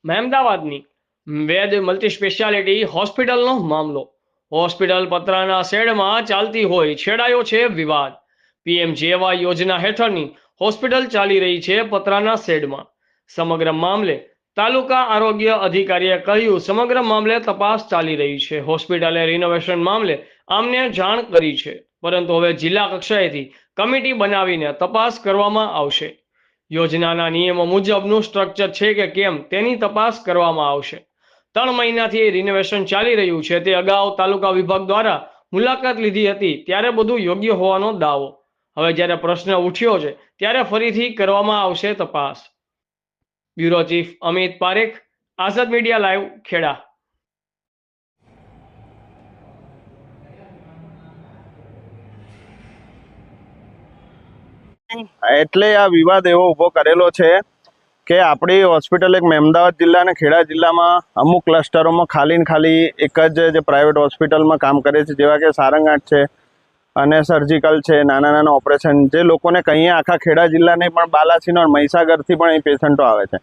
મહેમદાવાદની વેદ multi speciality હોસ્પિટલનો મામલો. Hospital પતરાના શેડમાં ચાલતી હોય છેડાયો છે વિવાદ. પીએમજેએવાય યોજના હેઠળની હોસ્પિટલ ચાલી રહી છે પતરાના શેડમાં. સમગ્ર મામલે તાલુકા આરોગ્ય અધિકારીએ કહ્યું સમગ્ર મામલે તપાસ ચાલી રહી છે. હોસ્પિટલે રિનોવેશન મામલે આમને જાણ કરી છે, પરંતુ હવે જિલ્લા કક્ષાએથી કમિટી બનાવીને તપાસ કરવામાં આવશે. યોજનાના નિયમો મુજબનું સ્ટ્રક્ચર છે કે કેમ તેની તપાસ કરવામાં આવશે. 3 મહિનાથી રિનોવેશન ચાલી રહ્યું છે. તે અગાઉ તાલુકા વિભાગ દ્વારા મુલાકાત લીધી હતી ત્યારે બધું યોગ્ય હોવાનો દાવો. હવે જ્યારે પ્રશ્ન ઉઠ્યો છે ત્યારે ફરીથી કરવામાં આવશે તપાસ. બ્યુરો ચીફ અમિત પારેખ, આઝાદ મીડિયા લાઈવ, ખેડા. એટલે આ વિવાદ એવો ઊભો કરેલો છે કે આપણી હોસ્પિટલ એક મહેમદાવાદ જિલ્લા અને ખેડા જિલ્લામાં અમુક ક્લસ્ટરોમાં ખાલી ને ખાલી એક જ પ્રાઇવેટ હોસ્પિટલમાં કામ કરે છે, જેવા કે સારંગાંઠ છે અને સર્જિકલ છે, નાના નાના ઓપરેશન, જે લોકોને કંઈ આખા ખેડા જિલ્લાને પણ બાલાસિનોર મહીસાગરથી પણ અહીં પેશન્ટો આવે છે.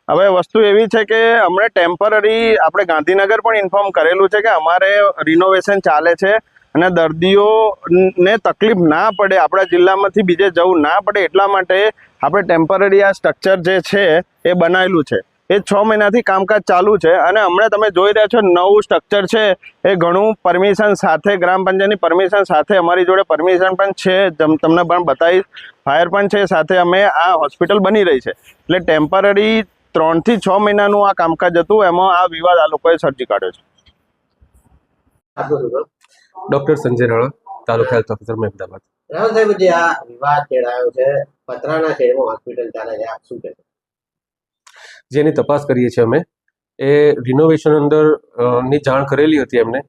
હવે વસ્તુ એવી છે કે અમને ટેમ્પરરી આપણે ગાંધીનગર પણ ઇન્ફોર્મ કરેલું છે કે અમારે રિનોવેશન ચાલે છે અને દર્દીઓને તકલીફ ના પડે, આપણા જિલ્લામાંથી બીજે જવું ના પડે એટલા માટે આપણે ટેમ્પરરી આ સ્ટ્રક્ચર જે છે એ બનાવેલું છે. એ 6 મહિનાથી કામકાજ ચાલુ છે અને હમણાં તમે જોઈ રહ્યા છો નવું સ્ટ્રક્ચર છે એ ઘણું પરમિશન સાથે, ગ્રામ પંચાયતની પરમિશન સાથે, અમારી જોડે પરમિશન પણ છે, તમને પણ બતાવીશ, ફાયર પણ છે સાથે. અમે આ હોસ્પિટલ બની રહી છે એટલે ટેમ્પરરી 3 થી 6 મહિનાનું આ કામકાજ હતું, એમાં આ વિવાદ આ લોકોએ સર્જી કાઢ્યો છે. ડોક્ટર સંજય રાણા, તાલુકા હેલ્થ ઓફિસર, મહેમદાવાદ. રાહુલ સાહેબ, જે આ વિવાદ છેડાયો છે, પતરાના શેડમાં હોસ્પિટલ ચાલે છે, આપ શું કહેશો? જેની તપાસ કરીએ છીએ અમે, એ રિનોવેશન અંદર ની જાણ કરેલી હતી એમને,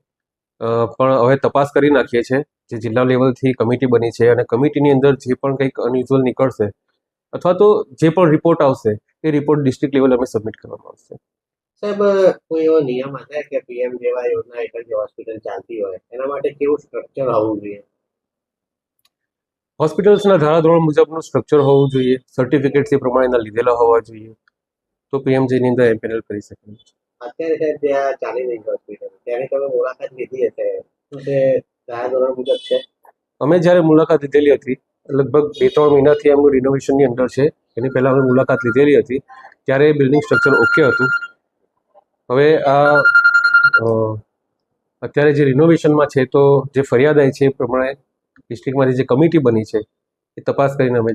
પણ હવે તપાસ કરી નાખીએ છીએ. જે જિલ્લા લેવલથી કમિટી બની છે અને કમિટીની અંદર જે પણ કંઈક અનયુઝ્યુઅલ નીકળશે અથવા તો જે પણ રિપોર્ટ આવશે એ રિપોર્ટ ડિસ્ટ્રિક્ટ લેવલ અમે સબમિટ કરવામાં આવશે. સાહેબ, કોઈ એવો નિયમ હશે કે પીએમ જેવા યોજના હેઠળ જે હોસ્પિટલ ચાલતી હોય એના માટે કેવું સ્ટ્રક્ચર હોવું જોઈએ? હોસ્પિટલ્સના ધારાધોરણ મુજબનું સ્ટ્રક્ચર હોવું જોઈએ, સર્ટિફિકેટ્સ એ પ્રમાણેના લીધેલા હોવા જોઈએ, તો પીએમજેની અંદર એમ્પેનલ કરી શકે. અત્યારે સાહેબ જે આ ચાલી રહી હોસ્પિટલ તેની તમે મુલાકાત લીધી હશે, શું તે ધારાધોરણ મુજબ છે? અમે જ્યારે મુલાકાત લીધેલી હતી, લગભગ 2-3 મહિનાથી એમનું રિનોવેશનની અંદર છે, એની પહેલાં અમે મુલાકાત લીધેલી હતી ત્યારે બિલ્ડિંગ સ્ટ્રક્ચર ઓકે હતું. હવે આ અત્યારે જે રિનોવેશનમાં છે તો જે ફરિયાદ આવી છે એ પ્રમાણે ડિસ્ટ્રિક્ટમાંથી જે કમિટી બની છે એ તપાસ કરીને અમે